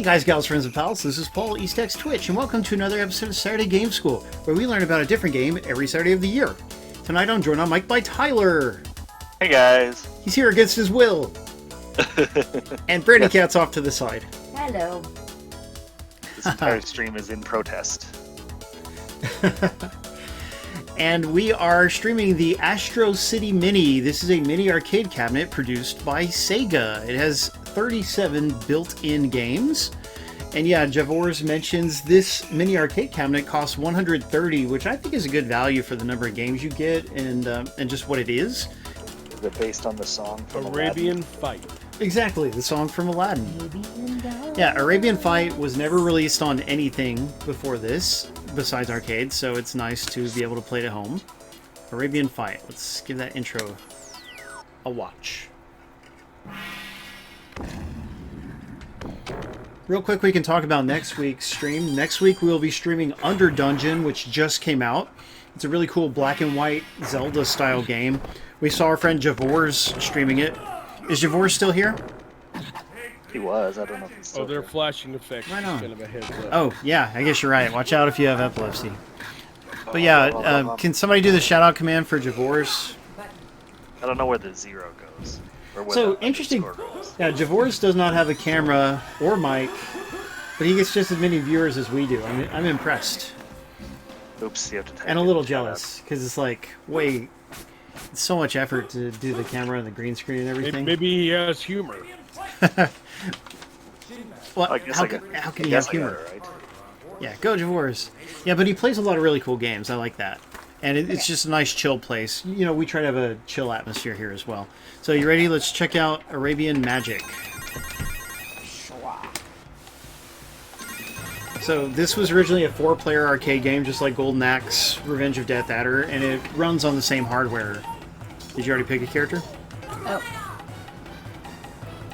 Hey guys, gals, friends, and pals, this is Paul, EastXTwitch, and welcome to another episode of Saturday Game School, where we learn about a different game every Saturday of the year. Tonight I'm joined on mic by Tyler. Hey guys. He's here against his will. And Brandykatz off to the side. Hello. This entire stream is in protest. And we are streaming the Astro City Mini. This is a mini arcade cabinet produced by Sega. It has 37 built-in games. And yeah, Javors mentions this mini arcade cabinet costs $130, which I think is a good value for the number of games you get and just what it is. Is it based on the song from Arabian Fight? Exactly, the song from Aladdin. Yeah, Arabian Fight was never released on anything before this, besides arcade, so it's nice to be able to play it at home. Arabian Fight. Let's give that intro a watch. Real quick, we can talk about next week's stream. Next week, we'll be streaming Under Dungeon, which just came out. It's a really cool black and white Zelda-style game. We saw our friend Javors streaming it. Is Javors still here? He was. I don't know if he's still they're here. flashing effects. Right on. Kind of a heads up. Oh, yeah, I guess you're right. Watch out if you have epilepsy. But yeah, can somebody do the shout-out command for Javors? I don't know where the zero goes. Or where So, the interesting. underscore goes. Yeah, Javors does not have a camera or mic, but he gets just as many viewers as we do. I'm impressed. Oops, you have to type And a in little shout jealous, because it's like, wait, it's so much effort to do the camera and the green screen and everything. Maybe he has humor. Well, out. I guess how I got- can I you have guess I got humor? it right. Yeah, go Javors. Yeah, but he plays a lot of really cool games. I like that. And it's just a nice chill place. You know, we try to have a chill atmosphere here as well. So you ready? Let's check out Arabian Magic. So this was originally a 4-player arcade game, just like Golden Axe, Revenge of Death Adder, and it runs on the same hardware. Did you already pick a character? Oh.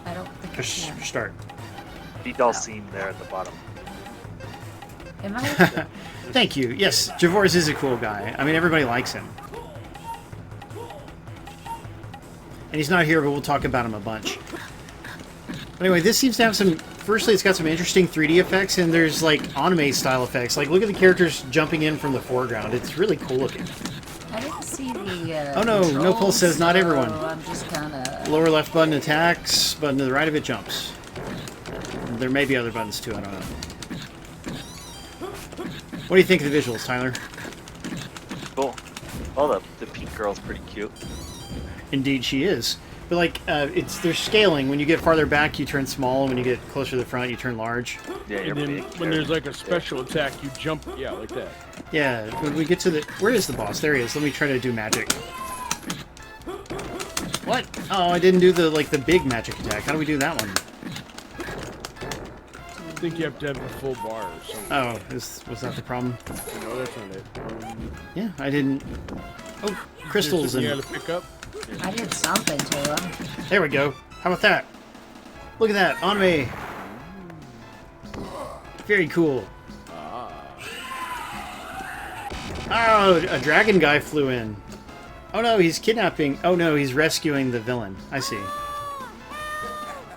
I don't think I Just can. start. Beat all scene there at the bottom. Am I? Thank you. Yes, Javors is a cool guy. I mean, everybody likes him. And he's not here, but we'll talk about him a bunch. But anyway, this seems to have some... Firstly, it's got some interesting 3D effects, and there's, like, anime-style effects. Like, look at the characters jumping in from the foreground. It's really cool looking. I didn't see the. Oh, no, No Pulse says not everyone. So I'm just kind of. Lower left button attacks, button to the right of it jumps. There may be other buttons, too. I don't know. What do you think of the visuals, Tyler? Cool. Oh, the pink girl's pretty cute. Indeed, she is. But like, there's scaling. When you get farther back, you turn small. And when you get closer to the front, you turn large. Yeah, you're And then big. when there's like a special attack, you jump. Yeah, like that. Yeah. When we get to the, where is the boss? There he is. Let me try to do magic. What? Oh, I didn't do the big magic attack. How do we do that one? I think you have to have a full bar or something. Oh, was that the problem? No, that's not it. Yeah, I didn't. Oh, crystals You and gotta pick up. I did something to him. there we go. How about that? Look at that anime. Very cool. Oh, a dragon guy flew in. Oh no, he's kidnapping. Oh no, he's rescuing the villain. I see.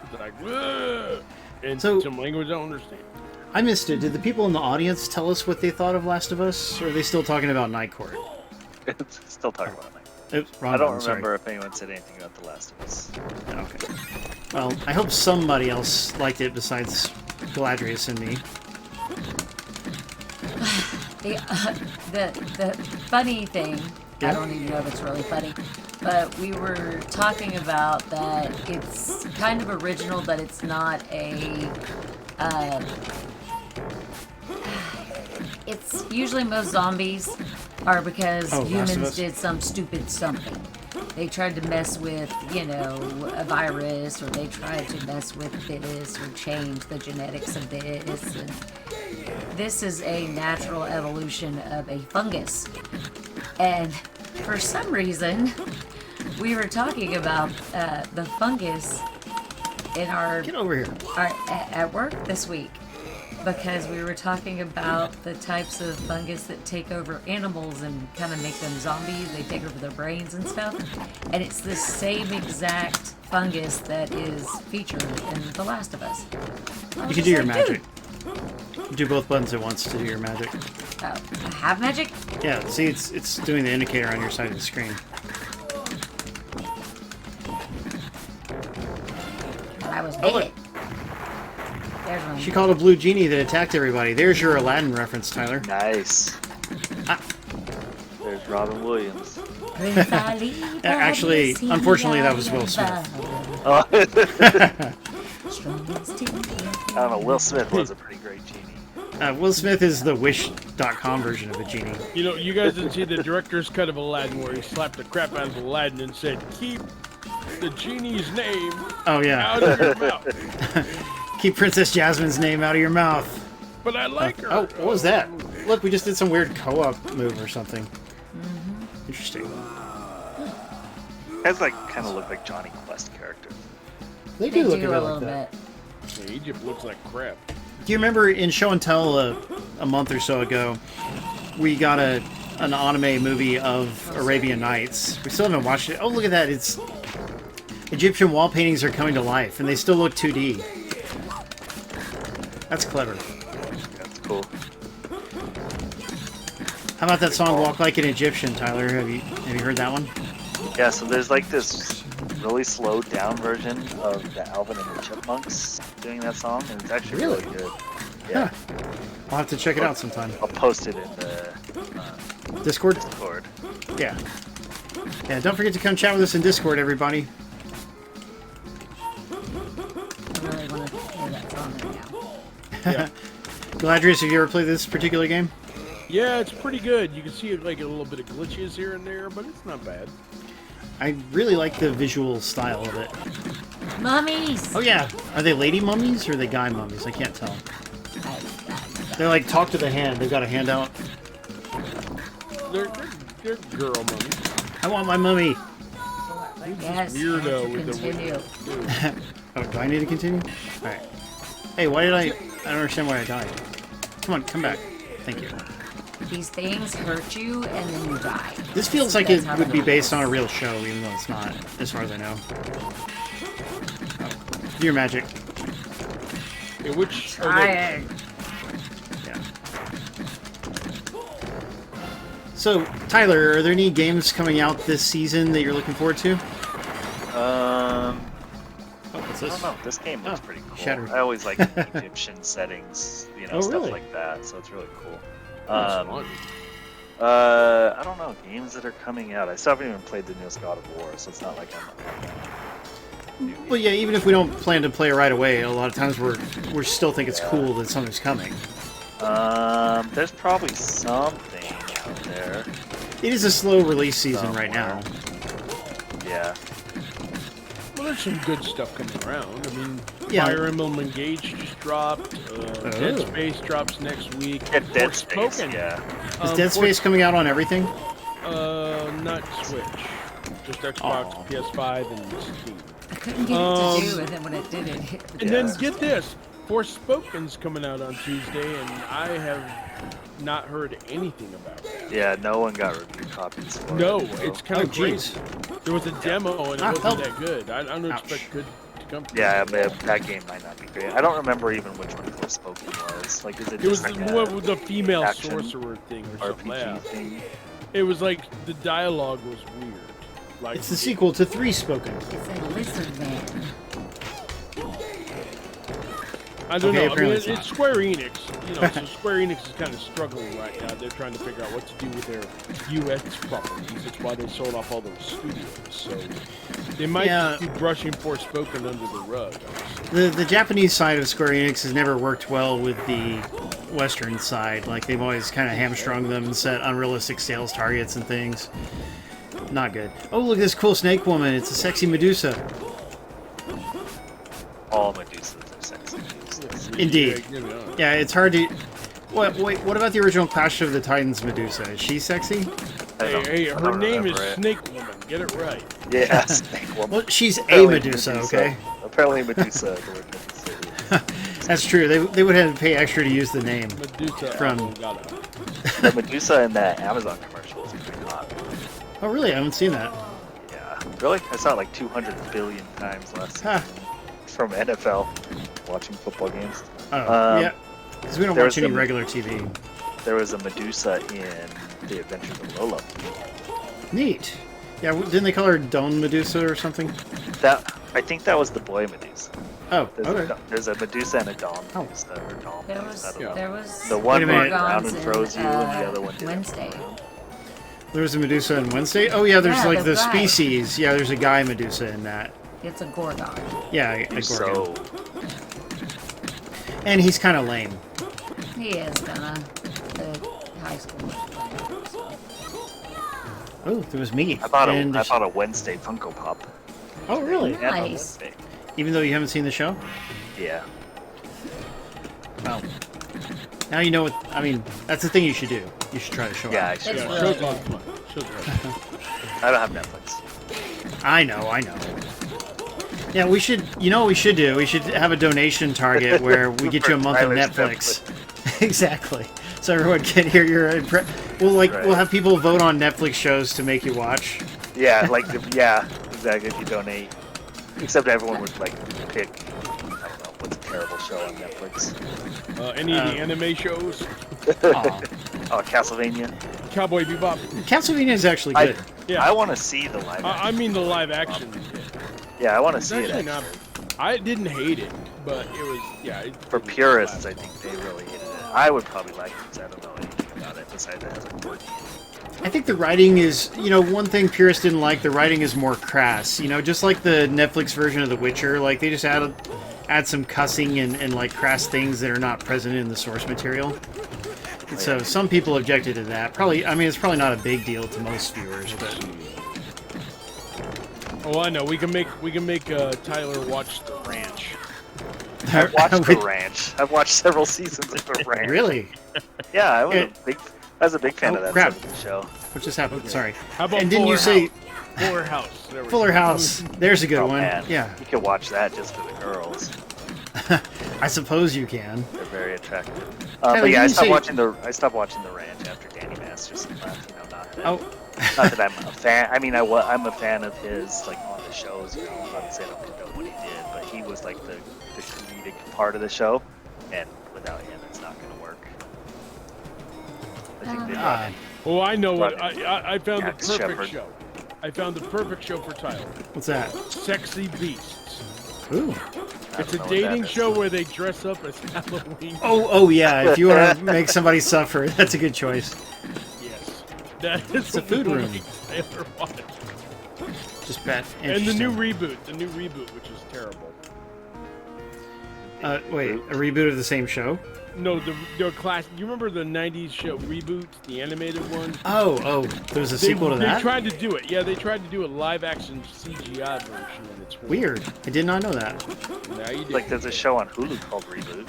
It's like, "Ugh," and So- some language I don't understand. I missed it. Did the people in the audience tell us what they thought of Last of Us, or are they still talking about Night Court? Still talking about it. Oops, wrong I don't button, sorry. remember if anyone said anything about The Last of Us. Okay. Well, I hope somebody else liked it besides Galadrius and me. The funny thing, Yeah? I don't even know if it's really funny, but we were talking about that it's kind of original, but it's not a. It's usually most zombies are because Oh, Last of Us? humans did some stupid something. They tried to mess with, a virus, or they tried to mess with this, or change the genetics of this. And this is a natural evolution of a fungus. And for some reason, we were talking about the fungus in our Get over here. at work this week. because we were talking about the types of fungus that take over animals and kind of make them zombies. They take over their brains and stuff. And it's the same exact fungus that is featured in The Last of Us. You can do your magic. Do both buttons at once to do your magic. Oh, I have magic? Yeah, see, it's doing the indicator on your side of the screen. I was Oh, look. dead. There's one. She called a blue genie that attacked everybody. There's your Aladdin reference, Tyler. Nice. Ah. There's Robin Williams. Actually, unfortunately, that was Will Smith. Oh. I don't know. Will Smith was a pretty great genie. Will Smith is the Wish.com version of a genie. You know, you guys didn't see the director's cut of Aladdin where he slapped the crap out of Aladdin and said, "Keep the genie's name Oh, yeah. out of your mouth." Keep Princess Jasmine's name out of your mouth. But I like her. Oh, what was that? Look, we just did some weird co-op move or something. Interesting. Guys like kind of look like Johnny Quest characters. They They do look do a a bit little like that. bit. Yeah, Egypt looks like crap. Do you remember in Show and Tell a month or so ago, we got an anime movie of Arabian Nights? We still haven't watched it. Oh, look at that. It's Egyptian wall paintings are coming to life, and they still look 2D. That's clever. That's cool. How about that song "Walk Like an Egyptian"? Tyler, have you heard that one? Yeah, so there's like this really slowed down version of the Alvin and the Chipmunks doing that song, and it's actually really good. Yeah, Huh. I'll have to check it out sometime. I'll post it in the Discord? Discord. Yeah. Yeah, don't forget to come chat with us in Discord, everybody. I really want to hear that song right now. Yeah. Galadrius, have you ever played this particular game? Yeah, it's pretty good. You can see like a little bit of glitches here and there, but it's not bad. I really like the visual style of it. Mummies! Oh yeah, are they lady mummies or are they guy mummies? I can't tell. They're like talk to the hand. They've got a hand out. They're girl mummies. I want my mummy. Yes, Weirdo and to with the continue. Oh, do I need to continue? All right. Hey, why did I don't understand why I died. Come on, come back. Thank you. These things hurt you and then you die. This feels like it That's how would that be works. based on a real show, even though it's not, as far as I know. Oh, do your magic. Yeah, which are Try they? it. Yeah. So, Tyler, are there any games coming out this season that you're looking forward to? Oh, what's I this? don't know. This game looks Oh, pretty cool. shattered. I always like Egyptian settings, Oh, stuff really? like that. So it's really cool. That's fun. I don't know, games that are coming out. I still haven't even played the newest God of War, so it's not like I'm. Well, yeah, even if we don't plan to play it right away, a lot of times we still think it's cool that something's coming. There's probably something out there. It is a slow release season right now. Yeah. Well, there's some good stuff coming around. I mean, Yeah. Fire Emblem Engage just dropped. Dead Space drops next week. Yeah, Dead Forspoken. Space, yeah. Is Dead Space coming out on everything? Not Switch. Just Xbox, Aw. PS5, and Steam. I couldn't get it to do, and then when it did, it hit the And then disc. get this, Forspoken's coming out on Tuesday, and I have not heard anything about that. Yeah, no one got review copies for No, it. so- it's kind Oh, of jeez. crazy. There was a demo, and it Ah, wasn't help. that good. I don't Ouch. expect good to come from Yeah, it. that game might not be great. I don't remember even which one Forspoken was. Like, is it It was just the like one with the female action sorcerer thing or something. RPG Yeah. thing? It was like the dialogue was weird. Like It's the sequel to Three Spoken. It's a lizard man. I don't Okay, know. I mean, apparently it's it's not. Square Enix. So Square Enix is kind of struggling right now. They're trying to figure out what to do with their US properties. That's why they sold off all those studios. So they might Yeah. just be brushing Forspoken under the rug. honestly. The Japanese side of Square Enix has never worked well with the Western side. Like, they've always kind of hamstrung them and set unrealistic sales targets and things. Not good. Oh, look at this cool snake woman. It's a sexy Medusa. All Medusas are sexy. Indeed. Yeah, maybe not. Yeah, it's hard to... What about the original Clash of the Titans Medusa? Is she sexy? Hey, I her don't name is remember it. Snake Woman. Get it right. Yeah, Snake Woman. Well, she's a Apparently Medusa, okay? Apparently Medusa. That's true. They would have to pay extra to use the name. Medusa From- The Medusa in that Amazon commercial was pretty hot. Oh, really? I haven't seen that. Yeah. Really? I saw it like 200 billion times last Huh. season from NFL watching football games. Oh, Um, yeah. Because we don't there watch was any the- regular TV. There was a Medusa in The Adventures of Lolo. Neat. Yeah, didn't they call her Don Medusa or something? I think that was the boy Medusa. Oh, There's, okay. there's a Medusa and a Dom Oh. Medusa. Or Dom There Medusa, I was, don't know. there was The one Wait a minute. runs around and Gorgons throws you, in, and the other one didn't. Wednesday. There was a Medusa on Wednesday? Oh, yeah, there's Yeah, like the the guy. species. Yeah, there's a guy Medusa in that. It's a Gorgon. Yeah, a Gorgon. So, And he's kind of lame. He is kinda the high school player. So. Oh, there was meat. I bought And a Wednesday Funko Pop. Oh, really? Yeah, on Nice. Wednesday. Even though you haven't seen the show? Yeah. Wow. Now you know what... I mean, that's the thing you should do. You should try the show Yeah, I out. should. It's Yeah, really show's on fun. Show's on. I don't have Netflix. I know. Yeah, we should... You know what we should do? We should have a donation target where we get you a month of Tyler's Netflix. Exactly. So everyone can hear your... Right. We'll have people vote on Netflix shows to make you watch. Yeah, yeah, exactly. If you donate, except everyone would like pick. I don't know what's a terrible show on Netflix. Any of the anime shows? Aw. Oh, Castlevania. Cowboy Bebop. Castlevania is actually good. Yeah. I want to see the live. I mean the live action. Yeah, I want to It's see it. actually not. I didn't hate it, but it was For purists, I think they really hated it. I would probably like it because I don't know anything about it besides it has a quirky. I think the writing is, one thing purists didn't like, the writing is more crass. Just like the Netflix version of The Witcher, like they just add some cussing and like crass things that are not present in the source material. And so some people objected to that. Probably, I mean, it's probably not a big deal to most viewers, but Oh, I know. We can make Tyler watch The Ranch. I've watched The Ranch. I've watched several seasons of The Ranch. Really? Yeah, I was a big fan Oh, of that crap. show. What just happened? Sorry. How about And didn't you Fuller say House? Fuller House? There we go. Fuller House? There's a good Oh one. man, Yeah, you can watch that just for the girls. I suppose you can. They're very attractive. Tyler, But yeah, I didn't you stopped watching the Ranch after Danny Masters left. Not that. Oh, Not that I'm a fan. I mean, I'm a fan of his, like on the shows. I'm not saying I don't know what he did, but he was like the comedic part of the show, and without him, it's not going to work. I think they God. Oh, I know what. Right. I found Max the perfect Shepard. show. I found the perfect show for Tyler. What's that? Sexy Beasts. Ooh. I It's don't a know what dating that is. show where they dress up as Halloween. Oh, yeah. If you want to make somebody suffer, that's a good choice. Yes. That is It's a food one room. Taylor watched. Just bet. And the new Interesting. reboot, which is terrible. Wait, a reboot of the same show? No, the class. You remember the '90s show Reboot, the animated one? Oh, there's a sequel to that? They tried to do it. Yeah, they tried to do a live-action CGI version, and it's Weird. I did not know that. Now you do. Like, there's a show on Hulu called Reboot.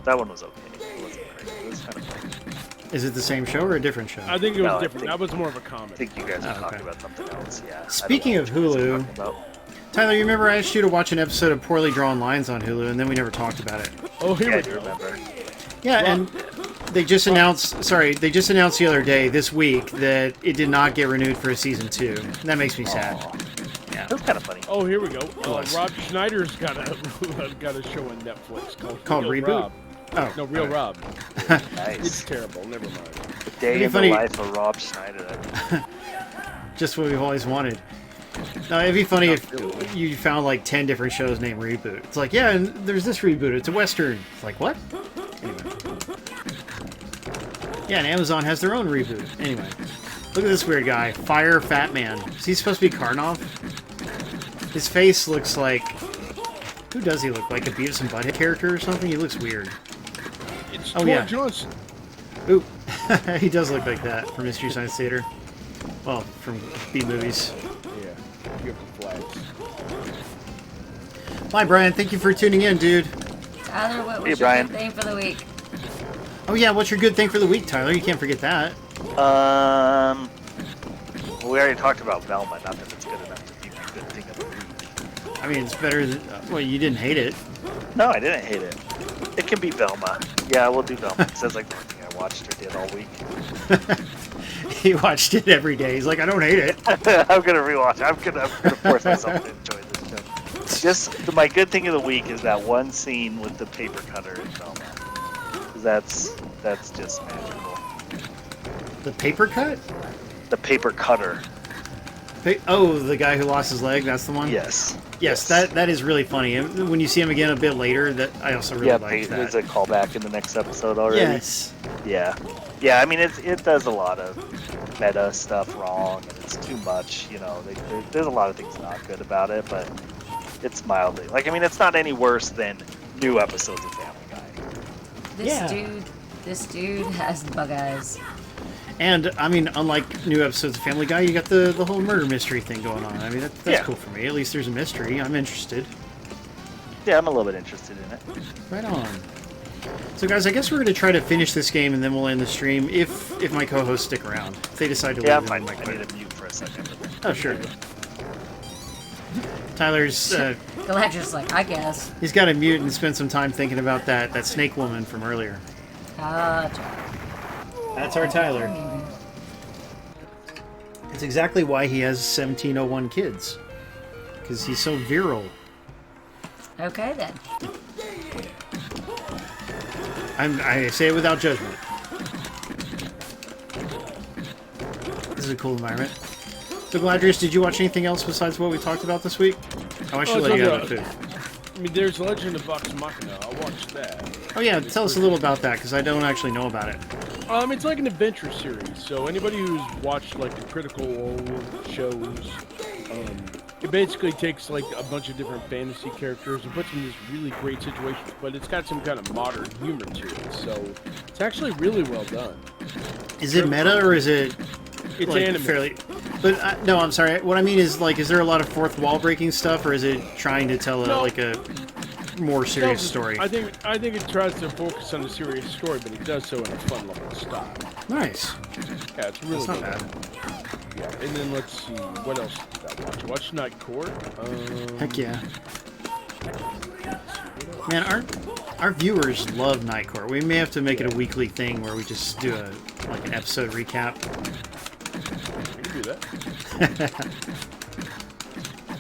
That one was okay. It wasn't great. It was kind of fun. Is it the same show or a different show? I think it was No, I different. think- That was more of a I comedy. think you guys are Oh, talking okay. about something else. Yeah. I don't Speaking know of what you guys are Hulu- talking about. Tyler, you remember I asked you to watch an episode of Poorly Drawn Lines on Hulu, and then we never talked about it. Oh, here Yeah, I we do go. remember. Yeah, Well- and they just announced. Sorry, they just announced the other day, this week, that it did not get renewed for a season 2. And that makes me sad. Aw. Yeah. It was kind of funny. Oh, here we go. was. Rob Schneider's got a got a show on Netflix Called Real Reboot? Rob. Oh, No, Real okay. Rob. It's Nice. terrible. Never mind. The day It'd be in funny- the life of Rob Schneider. Just what we've always wanted. No, it'd be funny if you found like 10 different shows named Reboot. It's like, yeah, and there's this reboot. It's a Western. It's like, what? Anyway. Yeah, and Amazon has their own reboot. Anyway. Look at this weird guy. Fire Fat Man. Is he supposed to be Karnov? His face looks like... Who does he look like? A Beavis and Butthead character or something? He looks weird. It's Oh, Tor yeah. Johnson. Ooh. He does look like that from Mystery Science Theater. Well, from B-movies. Yeah. Beautiful flags. Hi, Brian. Thank you for tuning in, dude. Tyler, what was Hey, your Brian. good thing for the week? Oh, yeah, what's your good thing for the week, Tyler? You can't forget that. We already talked about Velma. Not that it's good enough to be a good thing of the week. I mean, it's better than... well, you didn't hate it. No, I didn't hate it. It can be Velma. Yeah, we'll do Velma. It says like the thing I watched or did all week. He watched it every day. He's like, I don't hate it. I'm gonna rewatch. I'm gonna force myself to enjoy this show. Just my good thing of the week is that one scene with the paper cutter in Velma. That's just magical. The paper cut? The paper cutter. Oh, the guy who lost his leg. That's the one. Yes. Yes, that is really funny. And when you see him again a bit later, that I also really like that. There's a callback in the next episode already. Yes. Yeah. Yeah, I mean, it does a lot of meta stuff wrong, and it's too much, you know. There's a lot of things not good about it, but it's mildly. Like, I mean, it's not any worse than new episodes of Family Guy. This dude has the bug eyes. And, I mean, unlike new episodes of Family Guy, you got the whole murder mystery thing going on. I mean, that's cool for me. At least there's a mystery. I'm interested. Yeah, I'm a little bit interested in it. Right on. So, guys, I guess we're going to try to finish this game, and then we'll end the stream if my co-hosts stick around. If they decide to leave, I'm then fine. we might I need to mute for a second. Oh, sure. Tyler's... Galadrius like, I guess. he's got to mute and spend some time thinking about that snake woman from earlier. That's our Tyler. It's exactly why he has 1701 kids. Because he's so virile. Okay, then. I say it without judgment. This is a cool environment. So, Galadrius, did you watch anything else besides what we talked about this week? Oh, I should let you have it too. I mean, there's Legend of Vox Machina. I watched that. Oh yeah, tell us a little about that, because I don't actually know about it. It's like an adventure series. So anybody who's watched like the Critical Role shows, it basically takes like a bunch of different fantasy characters and puts them in this really great situations. But it's got some kind of modern humor to it. So it's actually really well done. Is it meta or is it? It's like anime. fairly. But no, I'm sorry. What I mean is, like, is there a lot of fourth wall breaking stuff, or is it trying to tell a more serious story? I think it tries to focus on a serious story, but it does so in a fun level style. Nice. Yeah, it's really That's not good. Yeah, and then let's see, what else did I watch? Watch Night Court. Heck yeah. Man, our viewers love Night Court. We may have to make it a weekly thing where we just do an episode recap. We can do that.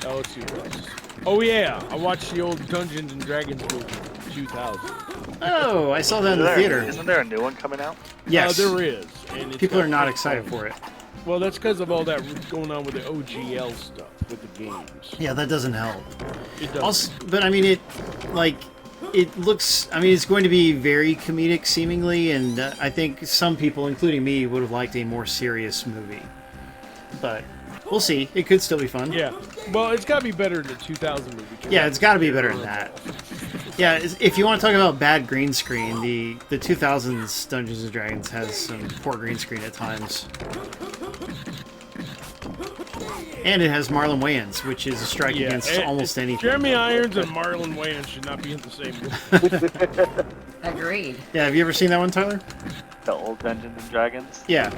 Let's see what else. Oh yeah, I watched the old Dungeons and Dragons movie from 2000. Oh, I saw that in the theater. Isn't there a new one coming out? Yes. There is. And People are not excited for it. Well, that's because of all that going on with the OGL stuff with the games. Yeah, that doesn't help. It does. Also, but I mean, it looks. I mean, it's going to be very comedic, seemingly, and I think some people, including me, would have liked a more serious movie. But we'll see. It could still be fun. Yeah. Well, it's got to be better than the 2000 movie. Yeah, it's got to be better than that. Yeah, if you want to talk about bad green screen, the 2000s Dungeons & Dragons has some poor green screen at times. And it has Marlon Wayans, which is a strike against almost anything. Jeremy Irons and Marlon Wayans should not be in the same movie. Agreed. Yeah, have you ever seen that one, Tyler? The old Dungeons and Dragons? Yeah.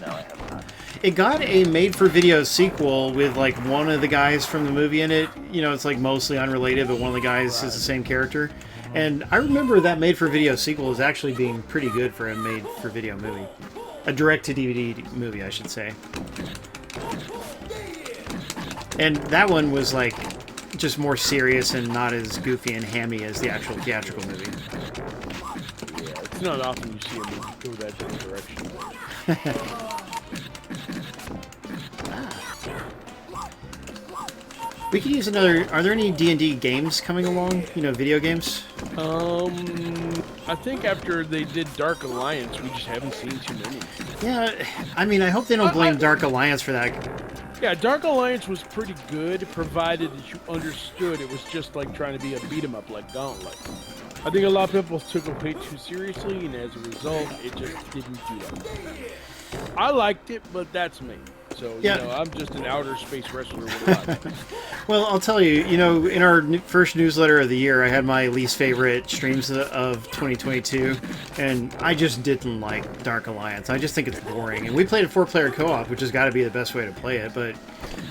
No, I have not. It got a made-for-video sequel with, like, one of the guys from the movie in it. You know, it's, like, mostly unrelated, but one of the guys is the same character. And I remember that made-for-video sequel as actually being pretty good for a made-for-video movie. A direct-to-DVD movie, I should say. And that one was, like, just more serious and not as goofy and hammy as the actual theatrical movie. Yeah, it's not often you see a movie go that different direction. We could use another... Are there any D&D games coming along? You know, video games? I think after they did Dark Alliance, we just haven't seen too many. Yeah, I mean, I hope they don't blame Dark Alliance for that. Yeah, Dark Alliance was pretty good, provided that you understood it was just like trying to be a beat-em-up like Gauntlet. I think a lot of people took it way too seriously, and as a result, it just didn't do that. I liked it, but that's me. So, Yeah. you know, I'm just an outer space wrestler with a lot. Well, I'll tell you, you know, in our first newsletter of the year, I had my least favorite streams of 2022, and I just didn't like Dark Alliance. I just think it's boring. And we played a 4-player co-op, which has got to be the best way to play it, but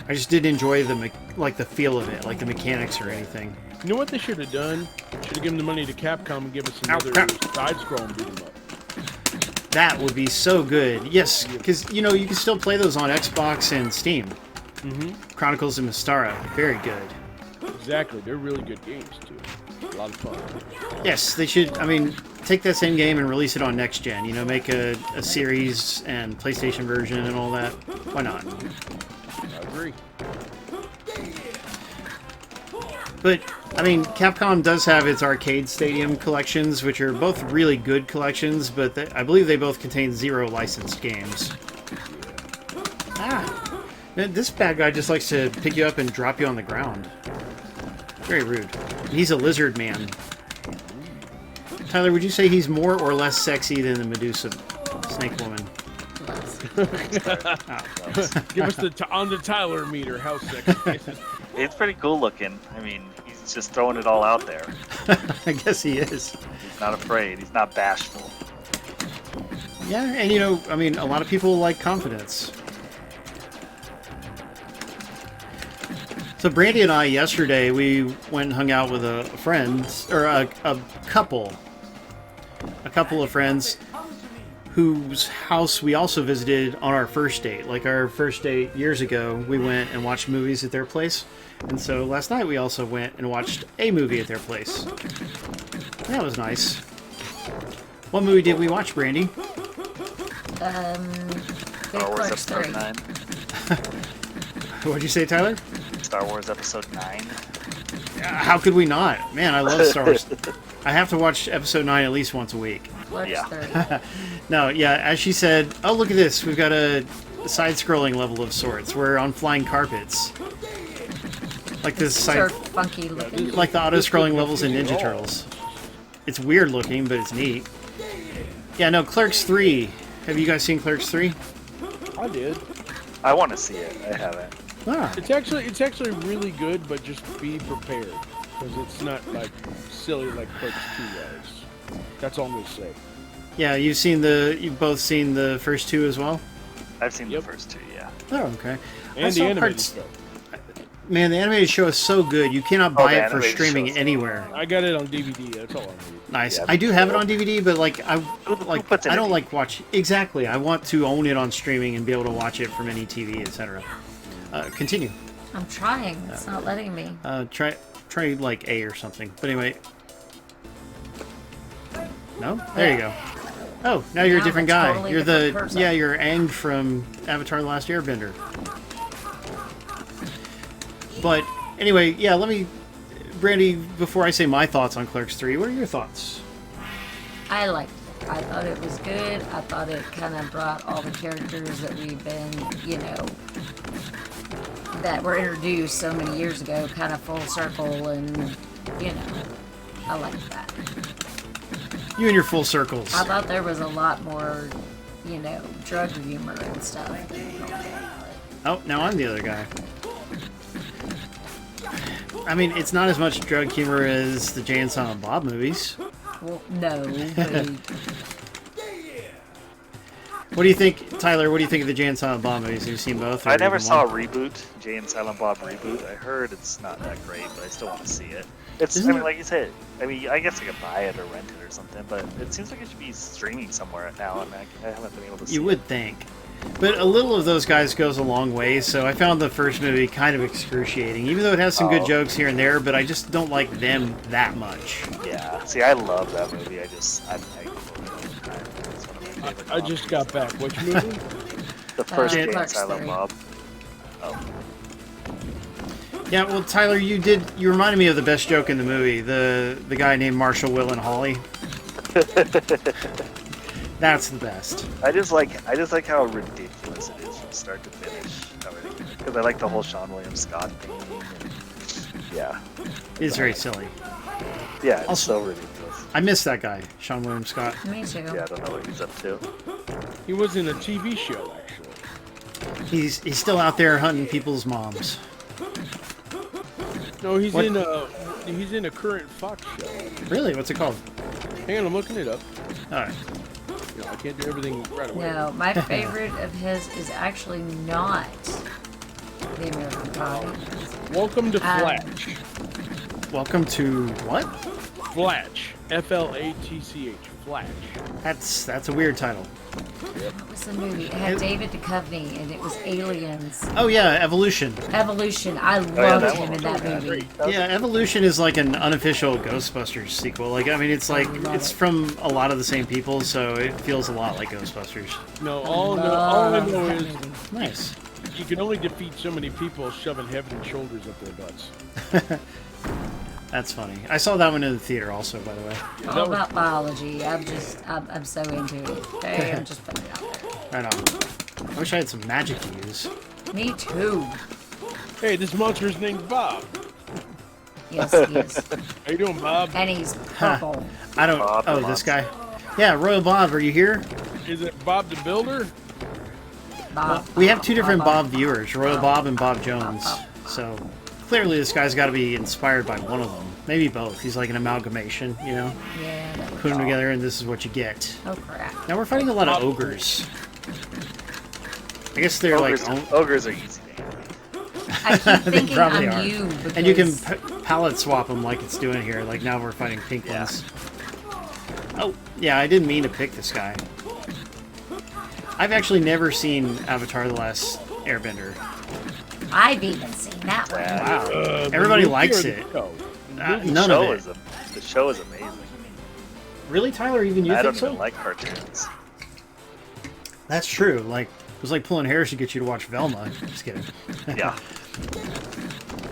I just didn't enjoy the feel of it, like the mechanics or anything. You know what they should have done? Should have given the money to Capcom and give us Ow, another crap. side-scrolling beat 'em up. That would be so good. Yes, because, you know, you can still play those on Xbox and Steam. Mm-hmm. Chronicles of Mystara, very good. Exactly. They're really good games, too. A lot of fun. Yes, they should, I mean, take that same game and release it on next gen. You know, make a series and PlayStation version and all that. Why not? I agree. But, I mean, Capcom does have its Arcade Stadium collections, which are both really good collections, but I believe they both contain 0 licensed games. Ah! This bad guy just likes to pick you up and drop you on the ground. Very rude. He's a lizard man. Tyler, would you say he's more or less sexy than the Medusa snake woman? Give us on the Tyler meter. How sexy is it? It's pretty cool looking. I mean, he's just throwing it all out there. I guess he is. He's not afraid. He's not bashful. Yeah, and you know, I mean, a lot of people like confidence. So Brandy and I, yesterday, we went and hung out with a friend, or a couple of friends whose house we also visited on our first date. Like our first date years ago, we went and watched movies at their place. And so last night we also went and watched a movie at their place. That was nice. What movie did we watch, Brandy? Star Wars Clerks Episode 3. 9. What'd you say, Tyler? Star Wars Episode 9. How could we not? Man, I love Star Wars. I have to watch Episode 9 at least once a week. Clerks Yeah. 3. No, yeah, as she said, oh, look at this. We've got a side-scrolling level of sorts. We're on flying carpets. Like this Sort side, of funky looking. like the auto-scrolling levels in Ninja Turtles. It's weird looking, but it's neat. Yeah, no, Clerks 3. Have you guys seen Clerks 3? I did. I want to see it. I haven't. Ah, It's actually really good, but just be prepared because it's not like silly like Clerks 2 was. That's all I'm gonna say. yeah, you've both seen the first two as well? I've seen Yep. the first 2, yeah. Oh, okay. I And saw the animated parts- stuff. Man, the animated show is so good. You cannot buy the it for animated streaming show's- anywhere. I got it on DVD. That's all I need. Nice. Yeah, I do have it on DVD, but like Who puts it I in don't a like watch exactly. I want to own it on streaming and be able to watch it from any TV, etc. Continue. I'm trying. It's not letting me. Try like A or something. But anyway. No? There you go. Oh, now you're a Now different I'm a guy. totally You're different person. you're Aang from Avatar: The Last Airbender. But anyway, yeah, Brandy, before I say my thoughts on Clerks 3, what are your thoughts? I liked it. I thought it was good. I thought it kind of brought all the characters that we've been, you know, that were introduced so many years ago kind of full circle, and, you know, I liked that. You and your full circles. I thought there was a lot more, you know, drug humor and stuff. Oh, now I'm the other guy. I mean, it's not as much drug humor as the Jay and Silent Bob movies. Well, no. But What do you think, Tyler? What do you think of the Jay and Silent Bob movies? Have you seen both? or I never even saw a one? reboot, Jay and Silent Bob reboot. I heard it's not that great, but I still want to see it. It's, Isn't I mean, it- like you said, I mean, I guess I could buy it or rent it or something, but it seems like it should be streaming somewhere now, and I haven't been able to see You would think. But a little of those guys goes a long way, so I found the first movie kind of excruciating, even though it has some good Oh. jokes here and there, but I just don't like them that much. it. Yeah. See, I love that movie. I just got back. Which movie? The first Jay and Clerks Silent 3. Bob. Oh. Yeah, well, Tyler, you reminded me of the best joke in the movie, the guy named Marshall, Will, and Holly. That's the best. I just like how ridiculous it is from start to finish. Because I like the whole Sean William Scott thing. And, yeah. It's very silly. Yeah, it's Also- so ridiculous. I miss that guy, Sean William Scott. me too. Yeah, I don't know what he's up to. He was in a TV show actually. He's still out there hunting people's moms. No, he's What? he's in a current Fox show. Really? What's it called? Hang on, I'm looking it up. All right. You know, I can't do everything right away. No, my favorite of his is actually not the American Pie. Welcome to Flatch. Welcome to what? Flatch. Flatch. Flatch. That's a weird title. What was the movie? It had David Duchovny, and it was aliens. Oh yeah, Evolution. Evolution. I yeah, loved that him one in was that movie. Yeah, Evolution is like an unofficial Ghostbusters sequel. Like, I mean, it's like it's from a lot of the same people, so it feels a lot like Ghostbusters. No, all I know that is movie. Nice. you can only defeat so many people shoving head and shoulders up their butts. That's funny. I saw that one in the theater also, by the way. All about biology. I'm so into it. Okay, I'm just putting it out there. Right on. I wish I had some magic to use. Me too. Hey, this monster's named Bob. Yes, he is. How you doing, Bob? And he's purple. I don't. Bob Oh, the this monster. guy. Yeah, Royal Bob, are you here? Is it Bob the Builder? Bob. We have two different Bob viewers, Royal Bob and Bob Jones. So clearly, this guy's got to be inspired by one of them. Maybe both. He's like an amalgamation, you know. Yeah. That Put them together, and this is what you get. Oh crap. Now we're fighting a lot of ogres. I guess they're Ogres, like. ogres are easy to handle. I keep They thinking probably I'm are. you because And you can palette swap them like it's doing here. Like now we're fighting pink Yeah. ones. Oh, yeah, I didn't mean to pick this guy. I've actually never seen Avatar: The Last Airbender. I've even seen that one. Yeah. Wow. The Everybody movie likes or the it. show? None of it. The show is amazing. Really, Tyler? Even you I think don't so? even like cartoons. That's true. Like, it was like pulling hairs to get you to watch Velma. Just kidding. Yeah.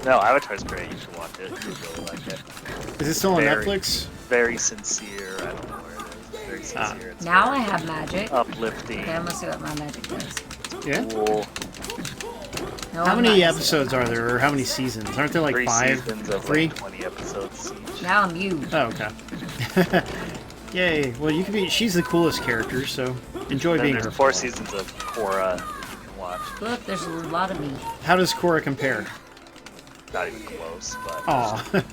No, Avatar's great. You should watch it. You really like it. Is it still on Very- Netflix? Very sincere. I don't know where it is. Very sincere. It's Now I very have magic. uplifting. Okay, I'm gonna see what my magic does. Yeah. Cool. No, How I'm many not. episodes are there, or how many seasons? Aren't there like 3 5? seasons of 3? like 20 episodes each. Now I'm you. Oh, okay. Yay. Well, you can be. She's the coolest character, so enjoy Then being there's her. 4 seasons of Korra you can watch. Look, there's a lot of me. How does Korra compare? Not even close, but Aw.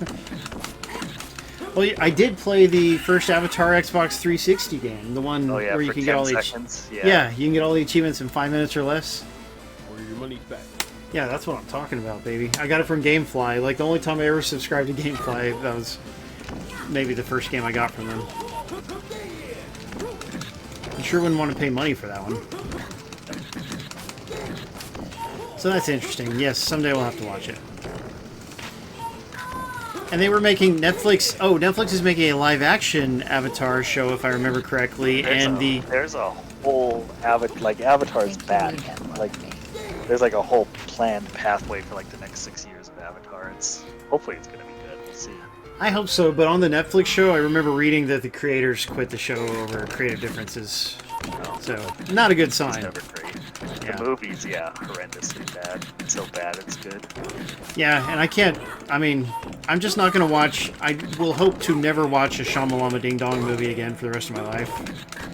Well, I did play the first Avatar Xbox 360 game, the one oh yeah, where you for can 10 get all the seconds. yeah, you can get all the achievements in 5 minutes or less. Or your money's back. Yeah, that's what I'm talking about, baby. I got it from GameFly. Like the only time I ever subscribed to GameFly, that was maybe the first game I got from them. I sure wouldn't want to pay money for that one. So that's interesting. Yes, someday we'll have to watch it. And they were making Netflix. Oh, Netflix is making a live-action Avatar show, if I remember correctly. There's a whole Avatar's back. Like there's like a whole planned pathway for like the next 6 years of Avatar. Hopefully it's gonna be good. We'll see. I hope so. But on the Netflix show, I remember reading that the creators quit the show over creative differences. So not a good It's sign. never great. Yeah. The movies, yeah, horrendously bad. It's so bad it's good. Yeah, and I can't. I mean, I'm just not gonna watch. I will hope to never watch a Shyamalama Ding Dong movie again for the rest of my life.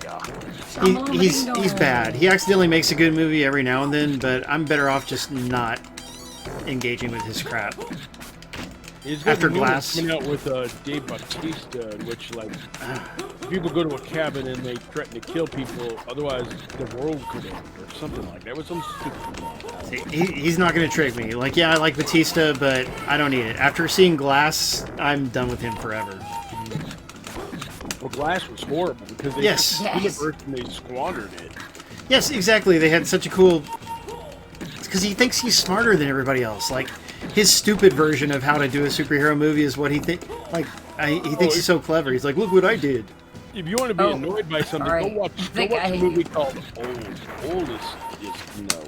Yeah. He's bad. He accidentally makes a good movie every now and then, but I'm better off just not engaging with his crap. He's got After a new one Glass. coming out with Dave Bautista, in which like people go to a cabin and they threaten to kill people, otherwise the world could end or something like that. It was some stupid. He's not gonna trick me. Like, yeah, I like Batista, but I don't need it. After seeing Glass, I'm done with him forever. Well, Glass was horrible because they Yes. took the universe and they squandered it. Yes, exactly. They had such a cool. Because he thinks he's smarter than everybody else. Like, his stupid version of how to do a superhero movie is what he thinks. Like, he thinks he's so clever. He's like, look what I did. If you want to be annoyed by something, sorry. go watch a movie called Old. Old is no.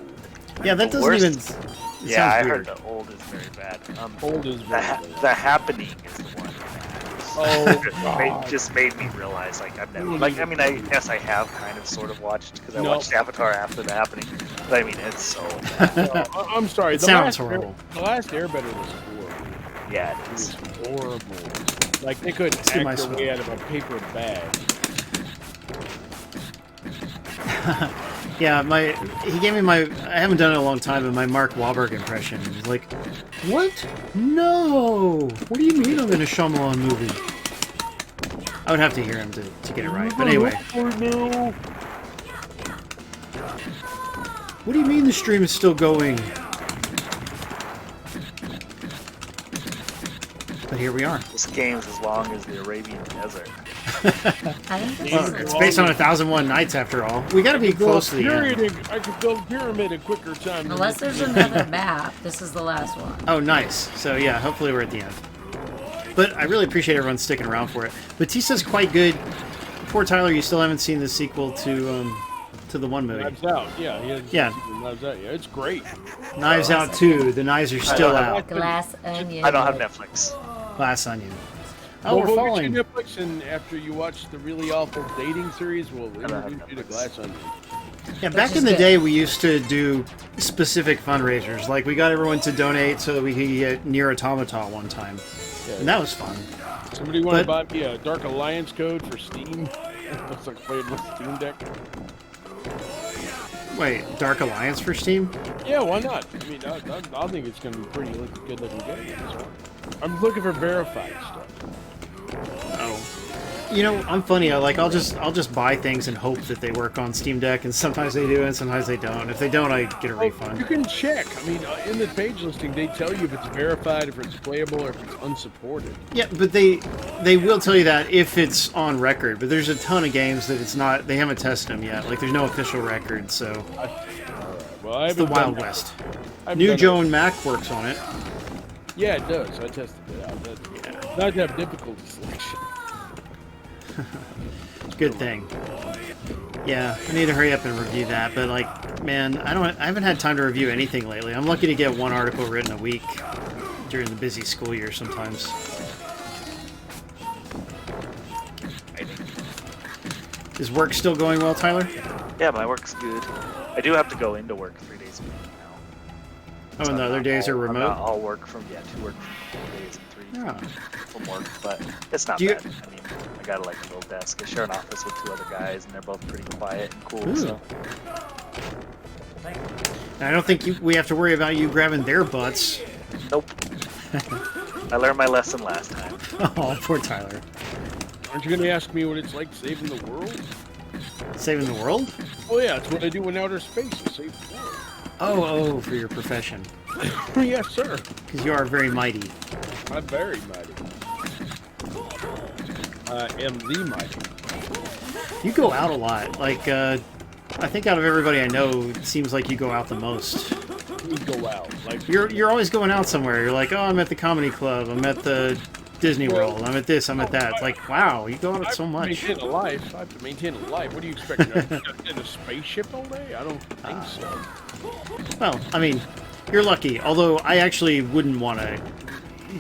Yeah, that The doesn't worst- even. It Yeah, I sounds heard weird. the old is very bad. Old is very bad. The Happening is the one. Oh, God. Just made me realize, like, I've never, like, I mean, I guess I have kind of sort of watched, because I No. watched Avatar after The Happening, but I mean, it's so bad. I'm sorry. It sounds last horrible. The last Airbender was horrible. Yeah, It it was is. horrible. Like they couldn't Let's do my act their way sword. out of a paper bag. Yeah, he gave me my. I haven't done it in a long time, but my Mark Wahlberg impression. He's like, "What? No! What do you mean I'm in a Shyamalan movie?" I would have to hear him to get it right. But anyway. What do you mean the stream is still going? But here we are. This game's as long as the Arabian Desert. I think this Well, is it's based on 1001 Nights after all. We gotta be close to the end. I could build a pyramid in quicker time. Unless there's another map, this is the last one. Oh, nice. So yeah, hopefully we're at the end. But I really appreciate everyone sticking around for it. Batista's quite good. Poor Tyler, you still haven't seen the sequel to the one movie. Knives Out, yeah. Knives Out, yeah. It's great. Knives Out 2. The knives are still out. Glass onion. I don't have Netflix. Glass Onion. Oh, Well, we're we'll following. get you Netflix, and after you watch the really awful dating series, we'll introduce you to Glass Onion. Yeah, back is in the good. day, we used to do specific fundraisers. Like, we got everyone to donate so that we could get Nier Automata one time. Yeah. And that was fun. Somebody want to But- buy me a Dark Alliance code for Steam? Looks like playing with Steam Deck. Wait, Dark Alliance for Steam? Yeah, why not? I mean, I think it's going to be pretty good looking game. So. I'm looking for verified stuff. Oh. You know, I'm funny. I'll just buy things and hope that they work on Steam Deck, and sometimes they do, and sometimes they don't. If they don't, I get a You refund. can check. I mean, in the page listing, they tell you if it's verified, if it's playable, or if it's unsupported. Yeah, but they will tell you that if it's on record. But there's a ton of games that it's not. They haven't tested them yet. Like, there's no official record, so Well, I it's the haven't Wild done- West. I haven't New done Joe and Mac works on it. Yeah, it does. I tested it out. Not to have difficulty selection. Good thing. Yeah, I need to hurry up and review that. But like, man, I haven't had time to review anything lately. I'm lucky to get one article written a week during the busy school year sometimes. Is work still going well, Tyler? Yeah, my work's good. I do have to go into work 3 days a week now. Oh, So and the I'm other not days are all- I'm remote? not all work from 2 work from 4 days and 3 Yeah. from work, but it's not Do you- bad. I mean, I got like a little desk. I share an office with 2 other guys, and they're both pretty quiet and cool. Ooh. So I don't think we have to worry about you grabbing their butts. nope. I learned my lesson last time. Oh, poor Tyler. Aren't you going to ask me what it's like saving the world? Saving the world? Oh, yeah, it's what I do in outer space. I save the world. Oh, for your profession. Yes, sir. Because you are very mighty. I'm very mighty. I am the mighty. You go out a lot. Like, I think out of everybody I know, it seems like you go out the most. We go out. Like You're always going out somewhere. You're like, oh, I'm at the comedy club. I'm at the Disney World. I'm at this. I'm at that. It's like, wow, you go out so much. I have to maintain a life. What do you expect? In a spaceship all day? I don't think so. Well, I mean, you're lucky. Although I actually wouldn't want to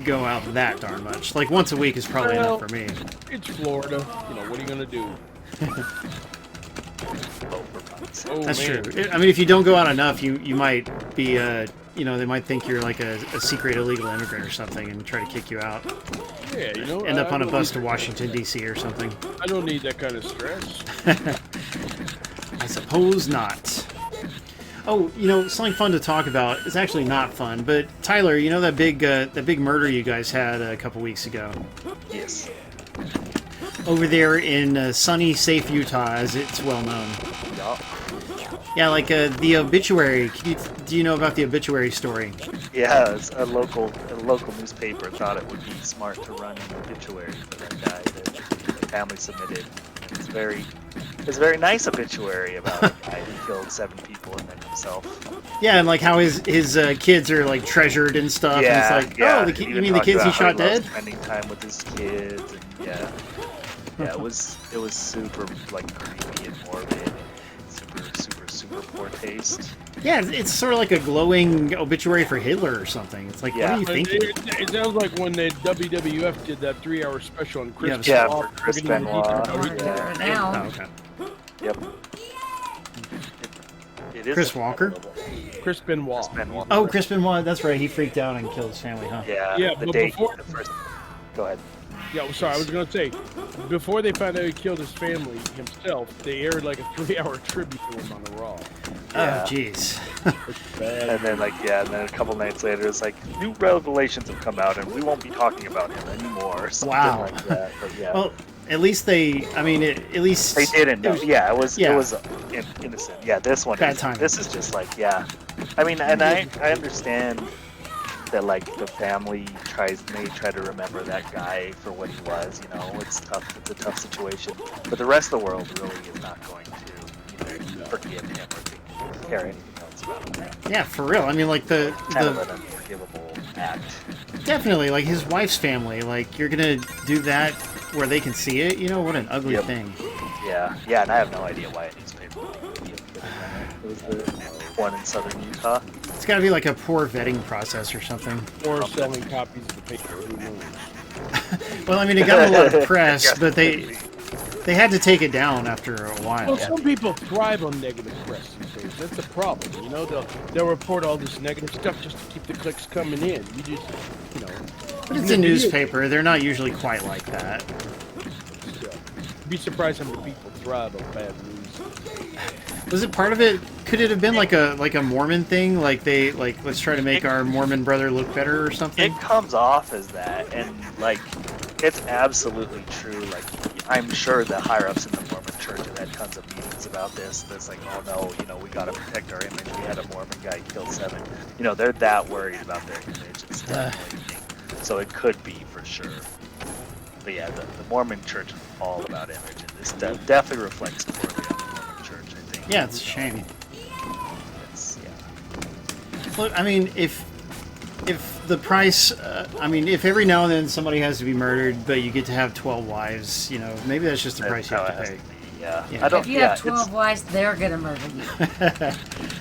go out that darn much. Like once a week is probably enough for me. It's Florida. You know, what are you gonna do? Oh, That's man. true. I mean, if you don't go out enough, you might be, they might think you're like a secret illegal immigrant or something and try to kick you out. Yeah, you know. End up on a don't bus to need- Washington, D.C. or something. I don't need that kind of stress. I suppose not. Oh, something fun to talk about. It's actually not fun, but Tyler, you know that big murder you guys had a couple weeks ago? Yes. Over there in sunny, safe Utah, as it's well known. Yup. Yeah, like the obituary. Do you know about the obituary story? Yeah, it's a local newspaper thought it would be smart to run an obituary for that guy that the family submitted. And it's a very nice obituary about a guy who killed 7 people and then himself. Yeah, and like how his kids are like treasured and stuff. And it's like, oh, He you even mean the talked kids he about how shot loves dead? Spending time with his kids, and yeah, it was super like creepy and morbid, and super poor taste. Yeah, it's sort of like a glowing obituary for Hitler or something. It's like, Yeah. what are you thinking? It sounds like when the WWF did that 3-hour special on Chris Yeah, Benoit, for Chris giving you the Benoit. details. There Oh, now. okay. Yep. It is Chris Walker? Chris Benoit. Chris Benoit. Oh, Chris Benoit, that's right. He freaked out and killed his family, huh? Yeah. Yeah, The but date. before- The first. Go ahead. Yeah, sorry, I was gonna say before they found out he killed his family himself, they aired like a 3-hour tribute to him on the Raw. Yeah. Oh, jeez. And then and then a couple nights later, it's like new revelations have come out, and we won't be talking about him anymore. Or something Wow. like that. But yeah. Well, at least at least They didn't know. Yeah, it was yeah. innocent. Yeah, this one. Bad timing. This is just like, yeah. I mean, and I understand that like the family may try to remember that guy for what he was. You know, it's tough. It's a tough situation. But the rest of the world really is not going to either forgive him or care anything else about him. Yeah, for real. I mean, like Kind of an unforgivable act. definitely like his wife's family. Like you're gonna do that where they can see it. You know what an ugly Yep. thing. Yeah, and I have no idea why a newspaper would be included in it. It was the one in southern Utah. It's got to be like a poor vetting process or something. Or selling copies of the paper. Who knows? Well, I mean, it got a lot of press, Yes, but they had to take it down after a while. Well, some people thrive on negative press these days. That's the problem. You know, they'll report all this negative stuff just to keep the clicks coming in. You just, you know. But it's a newspaper. They're not usually quite like that. So, you'd be surprised how many people thrive on bad news. Was it part of it? Could it have been like a Mormon thing? Like let's try to make our Mormon brother look better or something? It comes off as that, and like it's absolutely true. Like I'm sure the higher ups in the Mormon church have had tons of meetings about this. That's like, oh no, you know, we got to protect our image. We had a Mormon guy kill 7. You know, they're that worried about their image and stuff. So it could be for sure. But yeah, the Mormon church is all about image, and this definitely reflects poorly on the Mormon church. I think. Yeah, it's a shame. Yeah. Look, I mean, if the price, if every now and then somebody has to be murdered, but you get to have 12 wives, you know, maybe that's just the price you have to pay. Yeah. Yeah. I don't. If you have 12 wives, they're gonna murder you.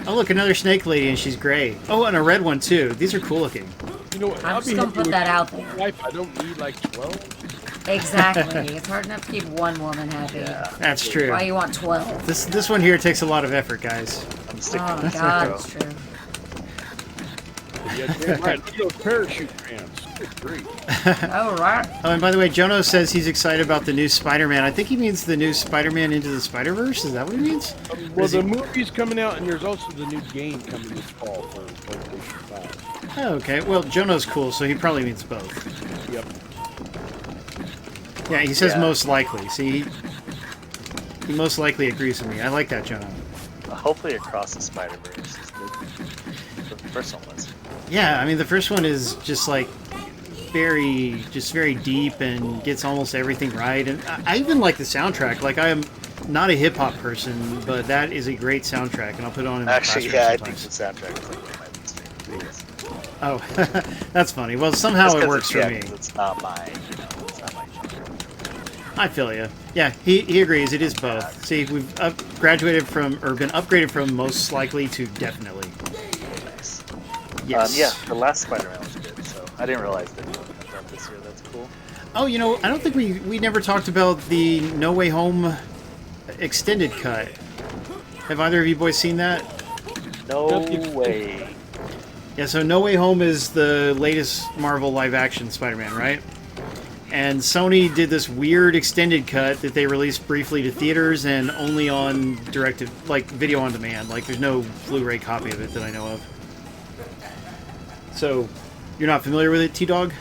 Oh, look, another snake lady, and she's gray. Oh, and a red one too. These are cool looking. You know what? I'm I'll just be gonna happy put with that out my there. Wife, I don't need like 12. Exactly. It's hard enough to keep one woman happy. Yeah. That's true. Why you want 12? This one here takes a lot of effort, guys. I'm sticking Oh with God, zero. it's true. Yeah, damn right. Look at those parachute pants. Good grief. Oh right. Oh, and by the way, Jono says he's excited about the new Spider-Man. I think he means the new Spider-Man Into the Spider-Verse. Is that what he means? Well, the movie's coming out, and there's also the new game coming this fall for PlayStation 5. Oh, okay. Well, Jono's cool, so he probably means both. Yep. Yeah, he says Yeah. most likely. See, he most likely agrees with me. I like that, Jono. Hopefully, Across the Spider-Verse is good. The first one was. Yeah, I mean, the first one is just like very deep and gets almost everything right. And I even like the soundtrack. Like, I am not a hip hop person, but that is a great soundtrack, and I'll put it on in the Actually, classroom yeah, I think sometimes. the soundtrack is like one of my least favorite things. Oh, that's funny. Well, somehow Just it 'cause works for me. 'cause it's not my, it's not my genre. I feel you. Yeah, he agrees. It is both. See, we've been upgraded from most likely to definitely. Nice. Yes. Yeah, the last Spider-Man was good, so I didn't realize that it comes out this year. That's cool. Oh, you know, I don't think we never talked about the No Way Home extended cut. Have either of you boys seen that? No way. Yeah, so No Way Home is the latest Marvel live-action Spider-Man, right? And Sony did this weird extended cut that they released briefly to theaters and only on video on demand. Like, there's no Blu-ray copy of it that I know of. So, you're not familiar with it, T-Dog?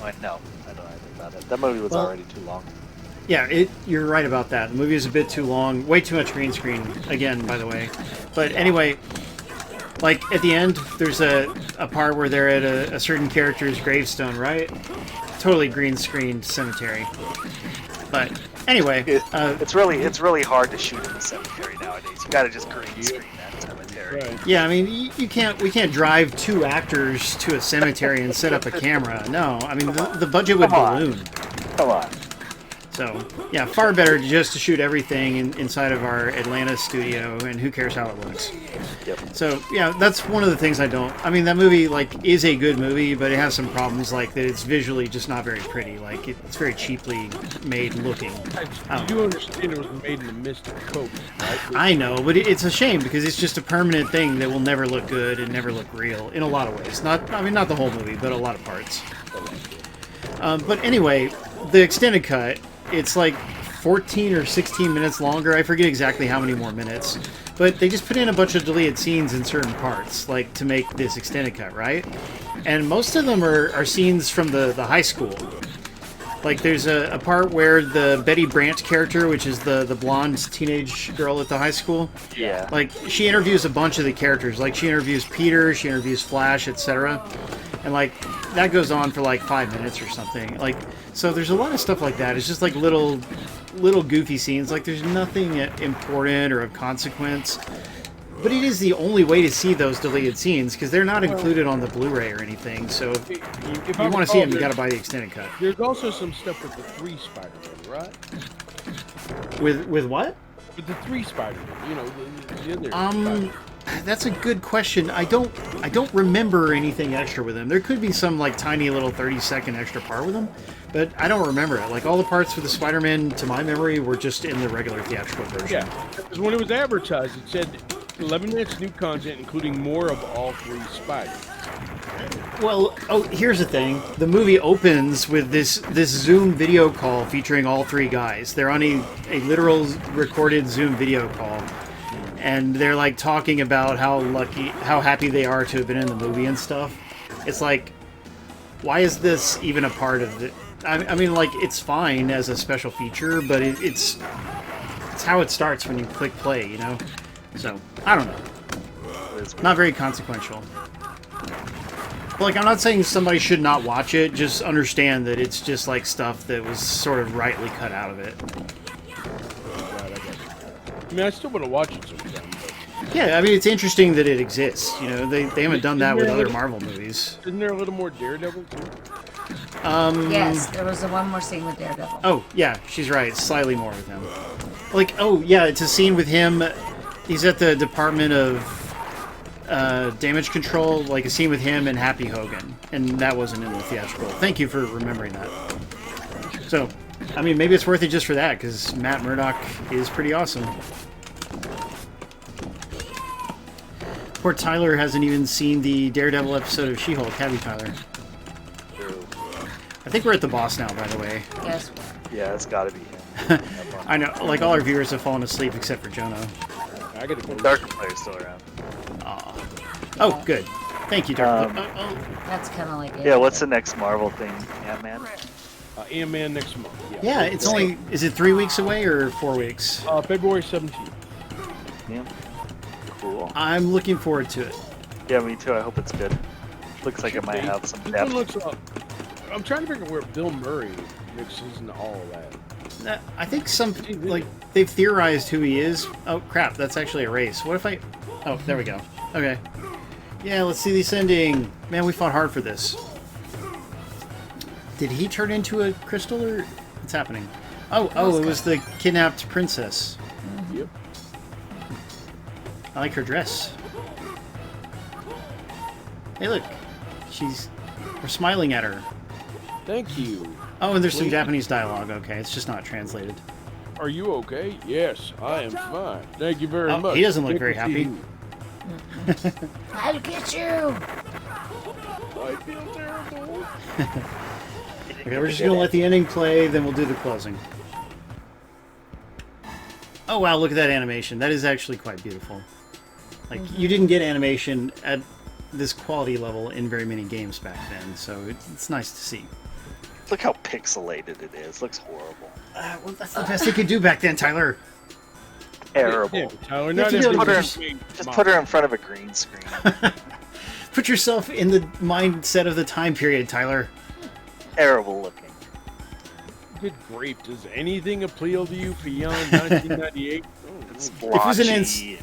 No, I don't know anything about it. That movie was already too long. Yeah, you're right about that. The movie is a bit too long. Way too much green screen, again, by the way. But anyway, like, at the end, there's a part where they're at a certain character's gravestone, right? Totally green screened cemetery. But anyway, It's really hard to shoot in the cemetery nowadays. You gotta just green screen that cemetery. Right. yeah, I mean, we can't drive 2 actors to a cemetery and set up a camera. No, I mean, the budget would Come on. balloon. Come on. So, yeah, far better just to shoot everything inside of our Atlanta studio, and who cares how it looks. Yep. So, yeah, that's one of the things I don't... I mean, that movie, like, is a good movie, but it has some problems, like, that it's visually just not very pretty. Like, it's very cheaply made looking. I do understand it was made in the midst of COVID, right? I know, but it's a shame, because it's just a permanent thing that will never look good and never look real, in a lot of ways. Not the whole movie, but a lot of parts. But anyway, the extended cut... It's like 14 or 16 minutes longer. I forget exactly how many more minutes. But they just put in a bunch of deleted scenes in certain parts, like to make this extended cut, right? And most of them are scenes from the high school. Like there's a part where the Betty Brant character, which is the blonde teenage girl at the high school, Yeah. like she interviews a bunch of the characters. Like she interviews Peter, she interviews Flash, etc. And like that goes on for like 5 minutes or something. Like so there's a lot of stuff like that. It's just like little goofy scenes. Like there's nothing important or of consequence. But it is the only way to see those deleted scenes because they're not included on the Blu-ray or anything. So if you want to see them, you got to buy the extended cut. There's also some stuff with the 3 Spider-Man, right? With what? With the 3 Spider-Man, you know, the other That's a good question. I don't remember anything extra with them. There could be some like tiny little 30-second extra part with them, but I don't remember it. Like all the parts for the Spider-Man, to my memory, were just in the regular theatrical version. Yeah, because when it was advertised, it said 11 minutes new content, including more of all 3 Spiders. Well, here's the thing. The movie opens with this Zoom video call featuring all 3 guys. They're on a literal recorded Zoom video call. And they're like talking about how happy they are to have been in the movie and stuff. It's like, why is this even a part of it? I mean, like, it's fine as a special feature, but it's how it starts when you click play, you know? So, I don't know. Not very consequential. Like, I'm not saying somebody should not watch it, just understand that it's just like stuff that was sort of rightly cut out of it. I mean, I still want to watch it sometime. But... Yeah, I mean, it's interesting that it exists. You know, they haven't done that with other Marvel movies. Isn't there a little more Daredevil too? Yes, there was one more scene with Daredevil. Oh, yeah, she's right. Slightly more with him. Like, oh, yeah, it's a scene with him. He's at the Department of Damage Control, like a scene with him and Happy Hogan. And that wasn't in the theatrical. Thank you for remembering that. So, I mean, maybe it's worth it just for that, because Matt Murdock is pretty awesome. Poor Tyler hasn't even seen the Daredevil episode of She-Hulk, have you, Tyler? I think we're at the boss now, by the way. Yes. Yeah, it's got to be him. I know, like, all our viewers have fallen asleep except for Jonah. I gotta go. Darker player's still around. Oh, good. Thank you, Dark. That's kind of like it. Yeah, what's the next Marvel thing? Ant-Man? Ant-Man next month. Yeah, it's only... Is it 3 weeks away or 4 weeks? February 17th. Yeah. Cool. I'm looking forward to it. Yeah, me too. I hope it's good. Looks like it might have some This one depth. looks up. I'm trying to figure out where Bill Murray mixes into all of that. I think like, they've theorized who he is. Oh, crap, that's actually a race. What if I... Oh, there we go. Okay. Yeah, let's see the ascending. Man, we fought hard for this. Did he turn into a crystal, or what's happening? Oh, it was the kidnapped princess. Yep. I like her dress. Hey, look. We're smiling at her. Thank you. Oh, and there's some Japanese dialogue. Okay, it's just not translated. Are you okay? Yes, I am fine. Thank you very much. He doesn't look Good very to happy. see you. I'll get you! I feel terrible. Okay, we're just going to let the ending play, then we'll do the closing. Oh, wow, look at that animation. That is actually quite beautiful. Like, you didn't get animation at this quality level in very many games back then, so it's nice to see. Look how pixelated it is. Looks horrible. Well, that's the best they could do back then, Tyler. Terrible. Yeah, Tyler, You not have to be able to everything. Just put her in front of a green screen. Put yourself in the mindset of the time period, Tyler. Terrible looking. Good grief, does anything appeal to you beyond 1998? It's If it was an blotchy.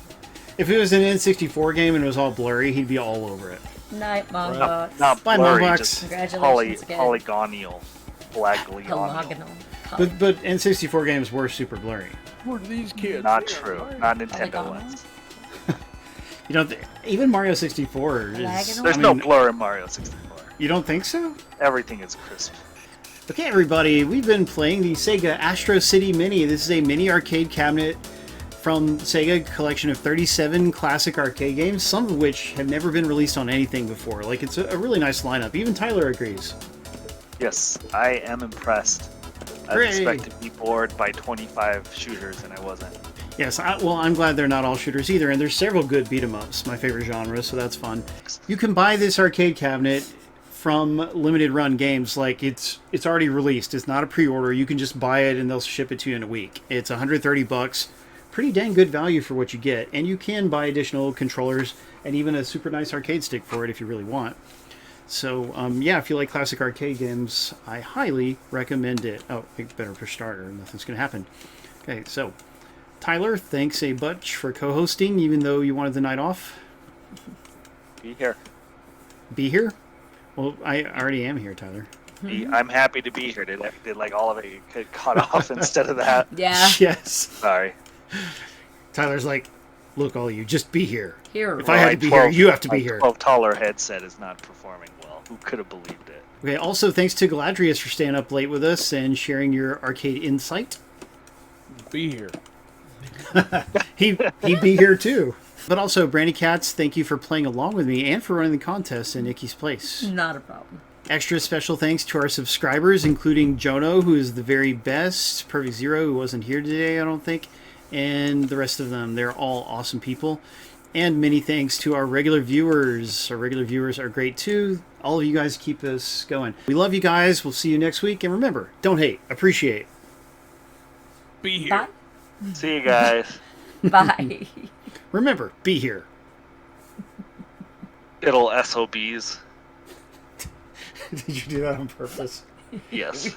If it was an N64 game and it was all blurry, he'd be all over it. Night, Mom Box. Not Bye, blurry, Mombox. just Congratulations again. polygonal. Blackly Hexagonal. But N64 games were super blurry. Who are these kids? Not Yeah, true. right. Not Nintendo Polygonal? ones. You know, even Mario 64 is... Diagonal? There's no blur in Mario 64. You don't think so? Everything is crisp. Okay, everybody, we've been playing the Sega Astro City Mini. This is a mini arcade cabinet from Sega, collection of 37 classic arcade games, some of which have never been released on anything before. Like, it's a really nice lineup. Even Tyler agrees. Yes, I am impressed. I was expecting to be bored by 25 shooters, and I wasn't. Yes, well, I'm glad they're not all shooters either, and there's several good beat-em-ups, my favorite genre, so that's fun. You can buy this arcade cabinet from limited run games, like it's already released. It's not a pre-order. You can just buy it and they'll ship it to you in a week. It's $130. Pretty dang good value for what you get, and you can buy additional controllers and even a super nice arcade stick for it if you really want. So, yeah, if you like classic arcade games, I highly recommend it. Oh, I better push start or nothing's going to happen. Okay, so, Tyler, thanks a bunch for co-hosting, even though you wanted the night off. Be here. Be here? Well, I already am here, Tyler. I'm happy to be here. Did like all of it get cut off instead of that? Yeah. Yes. Sorry. Tyler's like, look, all you, just be here. Here. If I had to be here, you have to be here. 12-taller headset is not performing well. Who could have believed it? Okay, also thanks to Galadrius for staying up late with us and sharing your arcade insight. Be here. He'd be here too. But also, Brandykatz, thank you for playing along with me and for running the contest in Nicky's place. Not a problem. Extra special thanks to our subscribers, including Jono, who is the very best, Perfect Zero, who wasn't here today, I don't think, and the rest of them. They're all awesome people. And many thanks to our regular viewers. Our regular viewers are great too. All of you guys keep us going. We love you guys. We'll see you next week. And remember, don't hate, appreciate. Be here. Bye. See you guys. Bye. Remember, be here. Little SOBs. Did you do that on purpose? Yes.